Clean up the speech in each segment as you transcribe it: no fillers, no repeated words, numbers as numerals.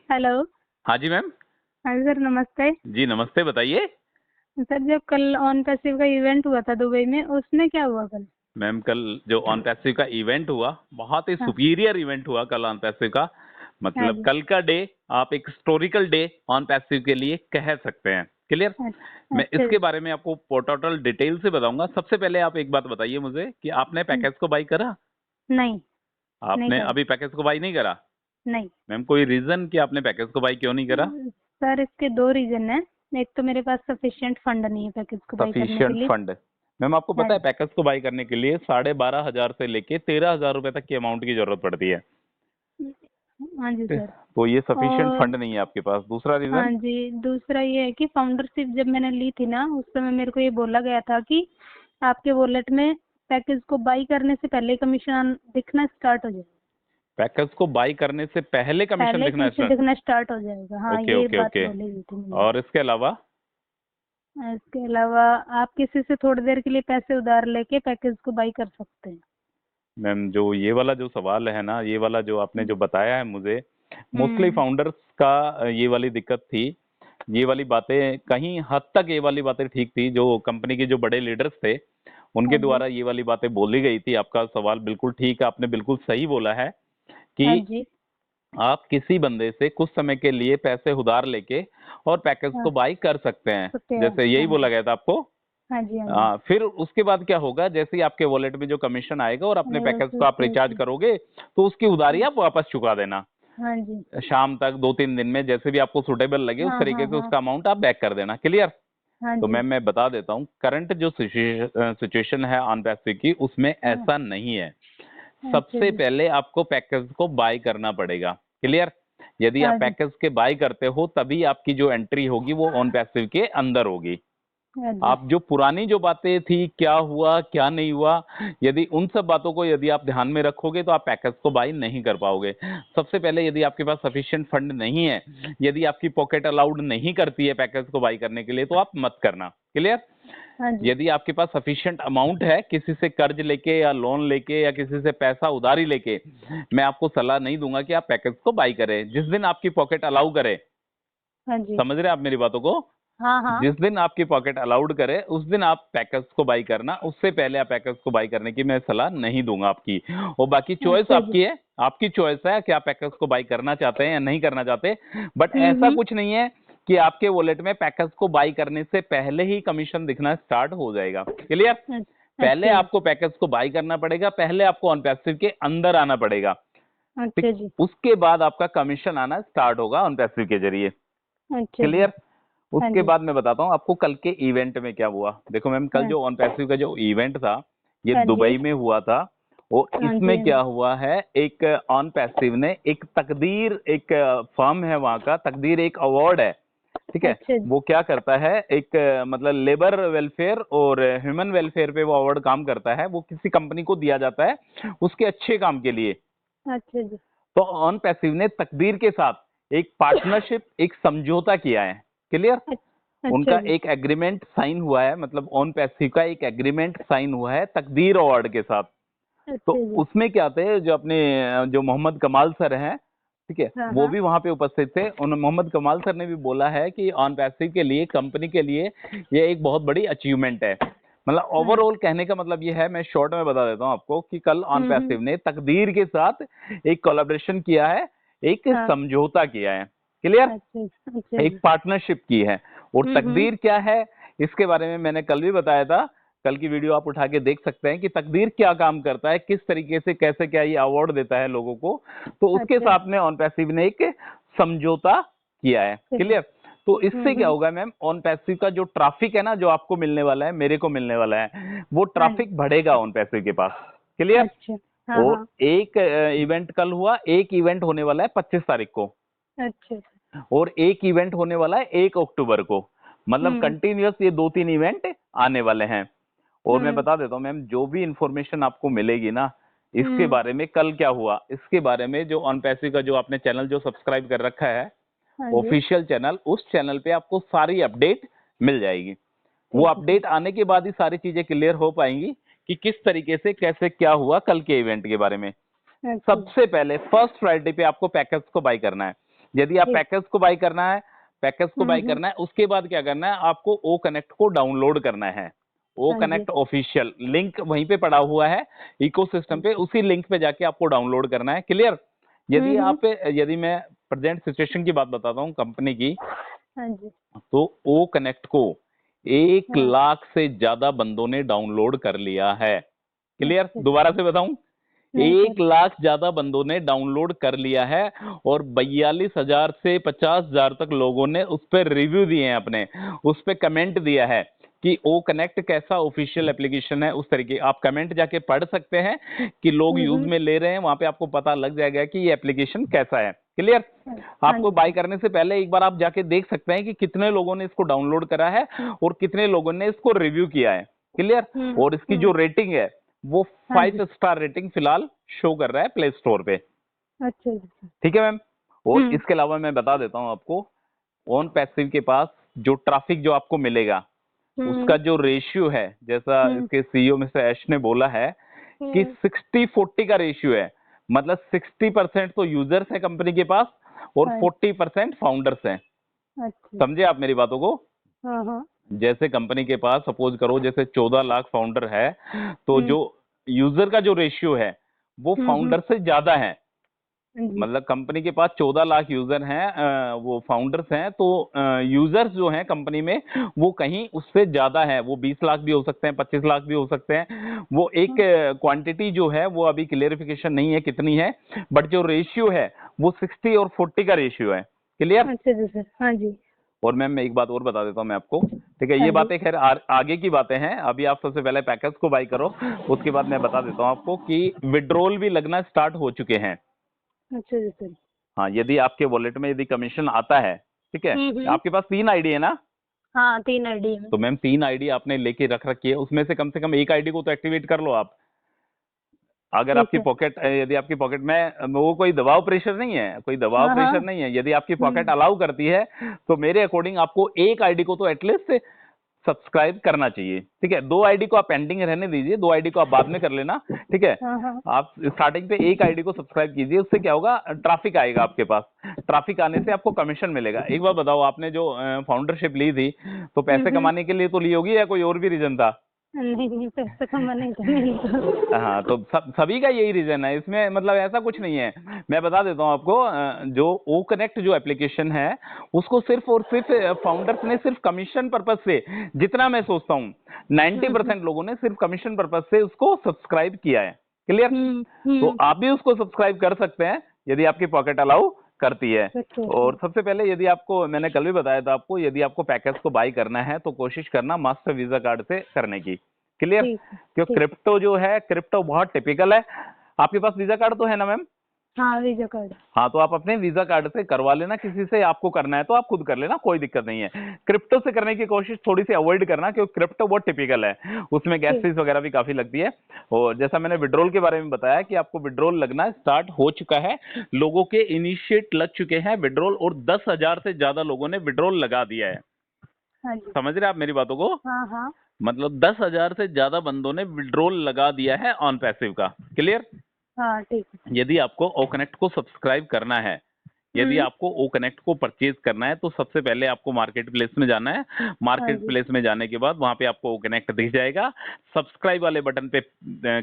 Hello. हाँ जी ma'am. हाँ sir, नमस्ते। जी नमस्ते, बताइए। सर, जब कल ऑन पैसिव का इवेंट हुआ था दुबई में, उसमें क्या हुआ कल? मैम कल जो ऑन पैसिव का इवेंट हुआ, बहुत ही हाँ। सुपीरियर इवेंट हुआ कल ऑन पैसिव का। हाँ मतलब जी। कल का डे आप एक हिस्टोरिकल डे ऑन पैसिव के लिए कह सकते हैं। क्लियर। अच्छा मैं अच्छा इसके जी। बारे में आपको टोटल डिटेल से बताऊंगा। सबसे पहले आप एक बात बताइए मुझे कि आपने पैकेज को बाई करा। नहीं, नहीं आपने करा। अभी पैकेज को बाई नहीं करा। नहीं। मैम कोई रीजन कि आपने पैकेज को बाई क्यों नहीं करा। सर, इसके दो रीजन है। एक तो मेरे पास सफिशिएंट फंड नहीं है पैकेज को बाई करने के सफिशिएंट लिए। फंड। मैम आपको हाँ पता है जी। पैकेज को बाई करने के लिए 12,500 से लेके 13,000 रुपए तक की अमाउंट की जरूरत पड़ती है। हाँ जी सर। तो ये सफिशिएंट और फंड नहीं है आपके पास। दूसरा हाँ रीजन। जी, दूसरा ये है कि फाउंडरशिप जब मैंने ली थी ना, उस समय मेरे को ये बोला गया था कि आपके वॉलेट में पैकेज को बाई करने से पहले कमीशन दिखना स्टार्ट हो जाएगा। पैकेज को बाई करने से पहले कमीशन पहले दिखना कमीशन स्टार्ट। दिखना स्टार्ट हो जाएगा। हाँ, ओके ये ओके बात ओके। बोली गई थी मुझे। और इसके अलावा। इसके अलावा आप किसी से थोड़ी देर के लिए पैसे उधार लेके पैकेज को बाई कर सकते हैं। मैम जो ये वाला जो सवाल है ना, ये वाला जो आपने जो बताया है मुझे, मोस्टली हम्म। फाउंडर्स का ये वाली दिक्कत थी। ये वाली बातें कहीं हद तक, ये वाली बातें ठीक थी जो कंपनी के जो बड़े लीडर्स थे उनके हाँ जी। द्वारा ये वाली बातें बोली गई थी। आपका सवाल बिल्कुल ठीक है, आपने बिल्कुल सही बोला है कि हाँ जी। आप किसी बंदे से कुछ समय के लिए पैसे उधार लेके और पैकेज हाँ, को बाई कर सकते हैं। सकते हैं। जैसे यही हाँ बोला जी। गया था आपको। हाँ जी। हाँ जी। फिर उसके बाद क्या होगा, जैसे ही आपके वॉलेट में जो कमीशन आएगा और अपने पैकेज को आप रिचार्ज हाँ करोगे तो उसकी उधारी आप वापस चुका देना। हाँ जी। शाम तक 2-3 दिन में जैसे भी आपको सुटेबल लगे उस हाँ हाँ तरीके से हाँ। उसका अमाउंट आप बैक कर देना। क्लियर। हाँ तो जी। मैं बता देता हूँ करंट जो सिचुएशन है ऑन पैसे की, उसमें हाँ। ऐसा नहीं है। अच्छा सबसे जी। पहले आपको पैकेज को बाय करना पड़ेगा। क्लियर। यदि आप हाँ जी। पैकेज के बाय करते हो तभी आपकी जो एंट्री होगी वो ऑन पैसिव के अंदर होगी। हाँ जी। आप जो पुरानी जो बातें थी, क्या हुआ क्या नहीं हुआ, यदि उन सब बातों को यदि आप ध्यान में रखोगे तो आप पैकेज को बाई नहीं कर पाओगे। सबसे पहले यदि आपके पास सफिशिएंट फंड नहीं है, यदि आपकी पॉकेट अलाउड नहीं करती है पैकेज को बाई करने के लिए, तो आप मत करना। क्लियर। हाँ जी। यदि आपके पास सफिशिएंट अमाउंट है, किसी से कर्ज लेके या लोन लेके या किसी से पैसा उधारी लेके, मैं आपको सलाह नहीं दूंगा कि आप पैकेज को बाई करें। जिस दिन आपकी पॉकेट अलाउ करे, हाँ जी। समझ रहे हैं आप मेरी बातों को, हाँ हाँ। जिस दिन आपकी पॉकेट अलाउड करे उस दिन आप पैकेज को बाई करना। उससे पहले आप पैकेज को बाई करने की मैं सलाह नहीं दूंगा आपकी। और बाकी चॉइस अच्छा जी। आपकी है, आपकी चॉइस है कि आप पैकेज को बाई करना चाहते हैं या नहीं करना चाहते। बट ऐसा हम्म। कुछ नहीं है कि आपके वॉलेट में पैकेज को बाई करने से पहले ही कमीशन दिखना स्टार्ट हो जाएगा। क्लियर। पहले अच्छा जी। आपको पैकेज को बाई करना पड़ेगा, पहले आपको ऑन पैसिव के अंदर आना पड़ेगा। ठीक। अच्छा जी। उसके बाद आपका कमीशन आना स्टार्ट होगा ऑन पैसिव के जरिए। अच्छा जी। क्लियर। हाँ उसके जी। बाद मैं बताता हूँ आपको कल के इवेंट में क्या हुआ। देखो मैम, कल हाँ। जो ऑन पैसिव का जो इवेंट था ये हाँ जी। दुबई में हुआ था। और हाँ जी। इसमें हाँ क्या जी। हुआ है, एक ऑन पैसिव ने एक तकदीर, एक फर्म है वहां का, तकदीर एक अवार्ड है। ठीक है। अच्छा जी। वो क्या करता है, एक मतलब लेबर वेलफेयर और ह्यूमन वेलफेयर पे वो अवार्ड काम करता है। वो किसी कंपनी को दिया जाता है उसके अच्छे काम के लिए। अच्छा जी। तो ऑन पैसिव ने तकदीर के साथ एक पार्टनरशिप, एक समझौता किया है। क्लियर। अच्छा उनका जी। एक एग्रीमेंट साइन हुआ है, मतलब ऑन पैसिव का एक एग्रीमेंट साइन हुआ है तकदीर अवार्ड के साथ। तो अच्छा जी। उसमें क्या थे, जो अपने जो मोहम्मद कमाल सर हैं, ठीक है, हाँ वो हाँ। भी वहां पे उपस्थित थे। उन मोहम्मद कमाल सर ने भी बोला है कि ऑन पैसिव के लिए, कंपनी के लिए ये एक बहुत बड़ी अचीवमेंट है। मतलब हाँ जी। ओवरऑल कहने का मतलब ये है, मैं शॉर्ट में बता देता हूँ आपको, कि कल ऑन हम्म। पैसिव ने तकदीर के साथ एक कोलैबोरेशन किया है, एक हाँ। समझौता किया है। क्लियर। अच्छा। अच्छा एक जी। पार्टनरशिप की है। और हम्म। तकदीर क्या है, इसके बारे में मैंने कल भी बताया था। कल की वीडियो आप उठा के देख सकते हैं कि तकदीर क्या काम करता है, किस तरीके से, कैसे क्या ये अवार्ड देता है लोगों को। तो उसके अच्छा। साथ में ऑन पैसिव ने एक समझौता किया है। चलिए। क्लियर। तो इससे क्या हम्म। होगा मैम, ऑन पैसिव का जो ट्रैफिक है ना, जो आपको मिलने वाला है, मेरे को मिलने वाला है, वो हाँ जी। ट्रैफिक बढ़ेगा ऑन पैसिव के पास। क्लियर। अच्छा। हाँ और हाँ। एक इवेंट कल हुआ, एक इवेंट होने वाला है 25 तारीख को, अच्छा। और एक इवेंट होने वाला है 1 अक्टूबर को। मतलब हम्म। कंटिन्यूअस ये 2-3 इवेंट आने वाले हैं। और मैं हम्म। बता देता हूँ मैम, जो भी इंफॉर्मेशन आपको मिलेगी ना इसके हम्म। बारे में, कल क्या हुआ इसके बारे में, जो ऑन पैसिव का जो आपने चैनल जो सब्सक्राइब कर रखा है, हाँ जी। ऑफिशियल चैनल, उस चैनल पे आपको सारी अपडेट मिल जाएगी। वो ठीक है सर। अपडेट आने के बाद ही सारी चीजें क्लियर हो पाएंगी कि किस तरीके से कैसे क्या हुआ कल के इवेंट के बारे में। अच्छा जी। सबसे पहले फर्स्ट प्रायोरिटी पे आपको पैकेज को बाय करना है। यदि आप जी। पैकेज को बाई करना है, पैकेज को बाई करना है, उसके बाद क्या करना है, आपको ओ कनेक्ट को डाउनलोड करना है। ओ हाँ जी। कनेक्ट ऑफिशियल लिंक वहीं पे पड़ा हुआ है इकोसिस्टम पे, उसी लिंक पे जाके आपको डाउनलोड करना है। क्लियर? यदि मैं प्रेजेंट सिचुएशन की बात बताता हूँ कंपनी की, हाँ जी। तो ओ कनेक्ट को 1 हाँ। लाख से ज्यादा बंदों ने डाउनलोड कर लिया है। क्लियर? अच्छा। दोबारा से बताऊं, नहीं सर। 1 लाख ज्यादा बंदों ने डाउनलोड कर लिया है और 42,000 से 50,000 तक लोगों ने उस पर रिव्यू दिए हैं, अपने उस पर कमेंट दिया है कि ओ कनेक्ट कैसा ऑफिशियल एप्लीकेशन है। उस तरीके आप कमेंट जाके पढ़ सकते हैं कि लोग यूज में ले रहे हैं, वहां पे आपको पता लग जाएगा कि ये एप्लीकेशन कैसा है। क्लियर? हाँ आपको जी बाय सर। करने से पहले एक बार आप जाके देख सकते हैं कि कितने लोगों ने इसको डाउनलोड करा है और कितने लोगों ने इसको रिव्यू किया है। क्लियर? और इसकी जो रेटिंग है वो हाँ जी। 5 स्टार रेटिंग फिलहाल शो कर रहा है प्ले स्टोर पे। अच्छा जी सर। ठीक है मैम? और इसके अलावा मैं बता देता हूं आपको, ऑन पैसिव के पास जो ट्रैफिक जो आपको मिलेगा उसका जो रेशियो है, जैसा इसके सीईओ मिस्टर ऐश ने बोला है कि 60-40 का रेशियो है। मतलब 60% तो यूजर्स है कंपनी के पास और 40% फाउंडर्स हैं। अच्छा। समझे आप मेरी बातों को? हाँ हाँ। जैसे कंपनी के पास सपोज करो जैसे 14 लाख फाउंडर है, तो जो यूजर का जो रेशियो है वो फाउंडर से ज्यादा है। जी। मतलब कंपनी के पास 14 लाख यूजर हैं, वो फाउंडर्स हैं, तो यूजर्स जो हैं कंपनी में वो कहीं उससे ज्यादा है, वो 20 लाख भी हो सकते हैं, 25 लाख भी हो सकते हैं। वो एक क्वांटिटी जो है वो अभी क्लियरिफिकेशन नहीं है कितनी है, बट जो रेशियो है वो 60 और 40 का रेशियो है। क्लियर? अच्छा जी सर। हाँ जी। और मैम मैं एक बात और बता देता हूँ मैं आपको, ठीक है? हाँ ये जी। बातें खैर आगे की बातें हैं, अभी आप सबसे पहले पैकेज को बाई करो। उसके बाद मैं बता देता हूँ आपको कि विड्रॉल भी लगना स्टार्ट हो चुके हैं। अच्छा जी सर। हाँ, यदि आपके वॉलेट में यदि कमीशन आता है, ठीक है? आपके पास 3 आईडी है ना? हाँ 3 आईडी है। तो मैम 3 आईडी आपने लेके रख रखी है, उसमें से कम एक आईडी को तो एक्टिवेट कर लो आप। अगर ठीक आपकी है। पॉकेट, यदि आपकी पॉकेट में वो कोई दबाव प्रेशर नहीं है, कोई दबाव हाँ प्रेशर हाँ। नहीं है, यदि आपकी पॉकेट अलाउ करती है तो मेरे अकॉर्डिंग आपको एक आईडी को तो एटलीस्ट सब्सक्राइब करना चाहिए। ठीक है? 2 आईडी को आप पेंडिंग रहने दीजिए, 2 आईडी को आप बाद में कर लेना। ठीक है? हाँ हाँ। आप स्टार्टिंग पे एक आईडी को सब्सक्राइब कीजिए, उससे क्या होगा, ट्रैफिक आएगा आपके पास, ट्रैफिक आने से आपको कमीशन मिलेगा। एक बार बताओ, आपने जो फाउंडरशिप ली थी तो पैसे कमाने के लिए तो ली होगी या कोई और भी रीजन था? नहीं नहीं, पैसा कमाने का नहीं था। हाँ, तो सभी का यही रीजन है, इसमें मतलब ऐसा कुछ नहीं है। मैं बता देता हूँ आपको, जो ओ कनेक्ट जो एप्लीकेशन है उसको सिर्फ और सिर्फ फाउंडर्स ने सिर्फ कमीशन पर्पज से, जितना मैं सोचता हूँ 90% लोगों ने सिर्फ कमीशन पर्पज से उसको सब्सक्राइब किया है। क्लियर? तो आप भी उसको सब्सक्राइब कर सकते हैं यदि आपकी पॉकेट अलाउ करती है। और सबसे पहले, यदि आपको, मैंने कल भी बताया था आपको, यदि आपको पैकेज को बाई करना है तो कोशिश करना मास्टर वीजा कार्ड से करने की। क्लियर? क्योंकि क्रिप्टो जो है, क्रिप्टो बहुत टिपिकल है। आपके पास वीजा कार्ड तो है ना मैम? हाँ वीजा कार्ड। हाँ, तो आप अपने वीजा कार्ड से करवा लेना, किसी से आपको करना है तो आप खुद कर लेना, कोई दिक्कत नहीं है। क्रिप्टो से करने की कोशिश थोड़ी सी अवॉइड करना, क्योंकि क्रिप्टो बहुत टिपिकल है, उसमें गैस फीस वगैरह भी काफी लगती है। और जैसा मैंने विड्रॉल के बारे में बताया कि आपको विड्रॉल लगना स्टार्ट हो चुका है, लोगों के इनिशिएट लग चुके हैं विड्रॉल, और 10,000 से ज्यादा लोगों ने विड्रॉल लगा दिया है। हाँ जी। समझ रहे हैं आप मेरी बातों को? हाँ हाँ। मतलब 10,000 से ज्यादा बंदों ने विड्रॉल लगा दिया है ऑन पैसिव का। क्लियर? हाँ ठीक है। यदि आपको ओ कनेक्ट को सब्सक्राइब करना है, यदि आपको ओ कनेक्ट को परचेज करना है, तो सबसे पहले आपको मार्केट प्लेस में जाना है। मार्केट प्लेस में जाने के बाद वहां पे आपको ओ कनेक्ट दिख जाएगा, सब्सक्राइब वाले बटन पे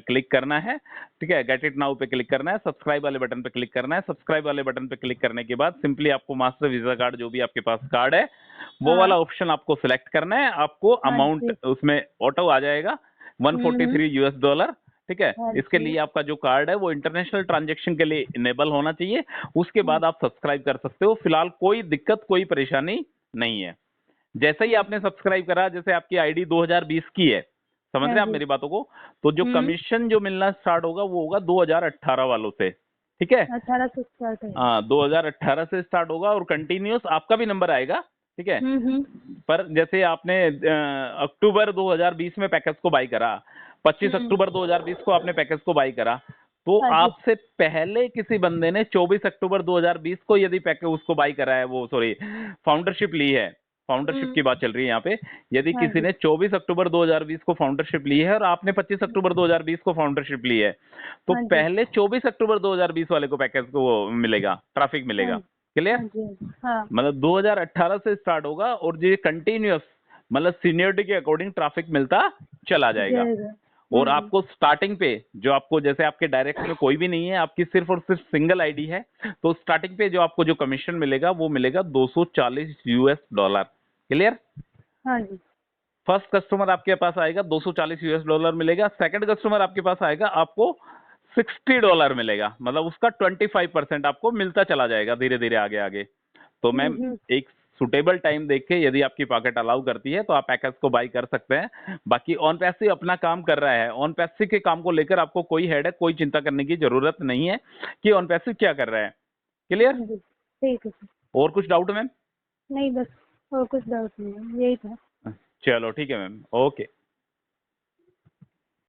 क्लिक करना है। ठीक है? गेट इट नाउ पे क्लिक करना है, सब्सक्राइब वाले बटन पे क्लिक करना है। सब्सक्राइब वाले बटन पे क्लिक करने के बाद सिंपली आपको मास्टर वीजा कार्ड, जो भी आपके पास कार्ड है, वो वाला ऑप्शन आपको सिलेक्ट करना है। आपको अमाउंट उसमें ऑटो आ जाएगा, $143। ठीक है? इसके लिए आपका जो कार्ड है वो इंटरनेशनल ट्रांजैक्शन के लिए इनेबल होना चाहिए। उसके बाद आप सब्सक्राइब कर सकते हो। फिलहाल कोई दिक्कत, कोई परेशानी नहीं है। जैसे ही आपने सब्सक्राइब करा, जैसे आपकी आईडी 2020 की है, समझ रहे हैं आप मेरी बातों को, तो जो कमीशन जो मिलना स्टार्ट होगा वो होगा 2018 वालों से। ठीक है? 18 से स्टार्ट है। हाँ, 2018 से स्टार्ट होगा और कंटिन्यूस आपका भी नंबर आएगा। ठीक है? पर जैसे आपने अक्टूबर 2020 में पैकेज को बाई करा, 25 अक्टूबर 2020 को आपने पैकेज को बाई करा, तो आपसे पहले किसी बंदे ने 24 अक्टूबर 2020 को यदि पैकेज उसको बाई करा है, वो सॉरी फाउंडरशिप ली है, फाउंडरशिप की बात चल रही है यहाँ पे, यदि किसी ने 24 अक्टूबर 2020 को फाउंडरशिप ली है और आपने 25 अक्टूबर 2020 को फाउंडरशिप ली है, तो पहले 24 अक्टूबर 2020 वाले को पैकेज को मिलेगा, ट्रैफिक मिलेगा। क्लियर? हाँ जी, हाँ जी, हाँ मतलब 2018 से स्टार्ट होगा और ये कंटिन्यूअस मतलब सीनियरिटी के अकॉर्डिंग ट्रैफिक मिलता चला जाएगा। जाएगा। और आपको स्टार्टिंग पे जो आपको जैसे आपके डायरेक्ट में कोई भी नहीं है, आपकी सिर्फ और सिर्फ सिंगल आईडी है, तो स्टार्टिंग पे जो आपको जो कमीशन मिलेगा वो मिलेगा $240। क्लियर? हाँ जी, फर्स्ट कस्टमर आपके पास आएगा $240 मिलेगा। सेकंड कस्टमर आपके पास आएगा आपको $60 मिलेगा। मतलब उसका 25% आपको मिलता चला जाएगा धीरे धीरे आगे आगे। तो मैम एक सुटेबल टाइम देख के यदि आपकी पॉकेट अलाउ करती है तो आप पैकेज को बाई कर सकते हैं। बाकी ऑन पैसिव अपना काम कर रहा है, ऑन पैसिव के काम को लेकर आपको कोई हेडेक कोई चिंता करने की जरूरत नहीं है कि ऑन पैसिव क्या कर रहा है। क्लियर? जी, ठीक है सर। और कुछ डाउट मैम? नहीं बस और कुछ डाउट नहीं है, यही था। चलो ठीक है मैम, ओके।